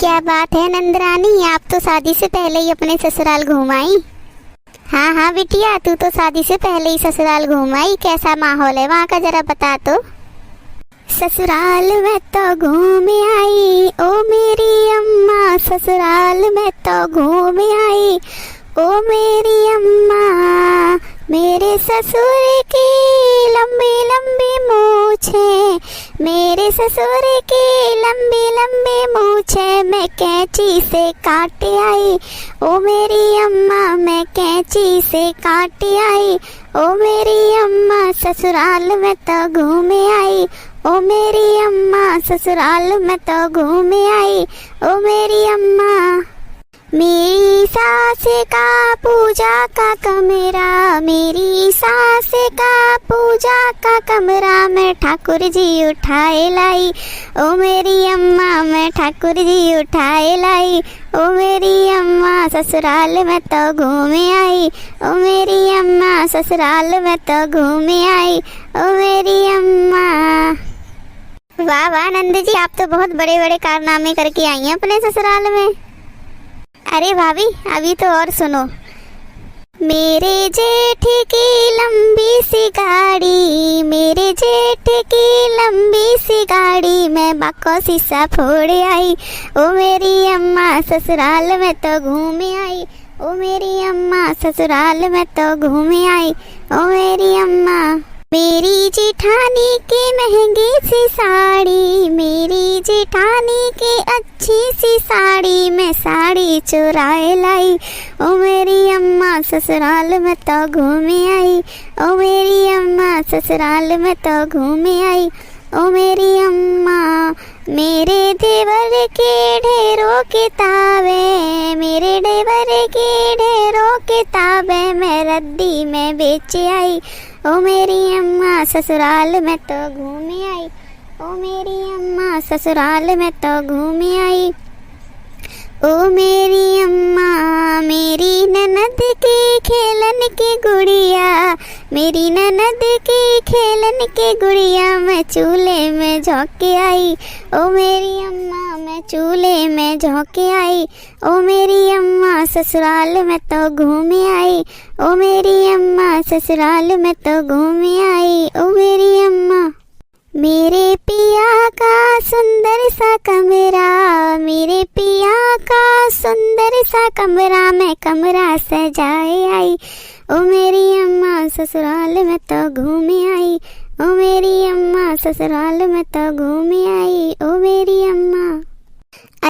क्या बात है नंदरानी, आप तो शादी से पहले ही अपने ससुराल घूम आई। हाँ हाँ बिटिया, तू तो शादी से पहले ही ससुराल घूम आई। कैसा माहौल है वहाँ का, जरा बता तो। ससुराल में तो घूम आई ओ मेरी अम्मा, ससुराल में तो घूम आई ओ मेरी अम्मा। मेरे ससुर की लंबी लंबी मूछें, मेरे ससुर की लंबी लंबी मूछें मैं कैंची से काट आई ओ मेरी अम्मा, मैं कैंची से काट आई ओ मेरी अम्मा। ससुराल में तो घूम आई ओ मेरी अम्मा, ससुराल में तो घूम आई ओ मेरी अम्मा। मेरी सास का पूजा का कमरा, मेरी सास का पूजा का कमरा मैं ठाकुर जी उठाए लाई ओ मेरी अम्मा, मैं ठाकुर जी उठाए लाई ओ मेरी अम्मा। ससुराल में तो घूम आई ओ मेरी अम्मा, ससुराल में तो घूम आई ओ मेरी अम्मा। वाह वाह नंद जी, आप तो बहुत बड़े बड़े कारनामे करके आई हैं अपने ससुराल में। अरे भाभी अभी तो और सुनो। मेरे जेठ की लंबी सी गाड़ी, मेरे जेठ की लंबी सी गाड़ी मैं बाको शीशा फोड़ आई ओ मेरी अम्मा, ससुराल में तो घूम आई ओ मेरी अम्मा, ससुराल में तो घूम आई ओ मेरी अम्मा। मेरी जेठानी की महंगी सी साड़ी, मेरी जेठानी की अच्छी सी साड़ी मैं साड़ी चुराए लाई ओ मेरी अम्मा, ससुराल में तो घूम आई ओ मेरी अम्मा, ससुराल में तो घूम आई ओ मेरी अम्मा। मेरे देवर के ढेरों किताबें, मेरे देवर के ढेरों किताबें मैं रद्दी में बेच आई ओ मेरी अम्मा, ससुराल में तो घूम आई ओ मेरी अम्मा, ससुराल में तो घूम आई ओ मेरी अम्मा। मेरी ननद की खेलन की गुड़िया, मेरी ननद की खेलन की गुड़िया मैं चूल्हे में झोंके आई ओ मेरी अम्मा, मैं चूल्हे में झोंके आई ओ मेरी अम्मा। ससुराल में तो घूम आई ओ मेरी अम्मा, ससुराल में तो घूम आई ओ मेरी अम्मा। मेरे पिया का सुंदर सा कमरा, मेरे पिया का सुंदर सा कमरा मैं कमरा सजाए आई ओ मेरी अम्मा, ससुराल में तो घूम आई ओ मेरी अम्मा, ससुराल में तो घूम आई ओ मेरी अम्मा।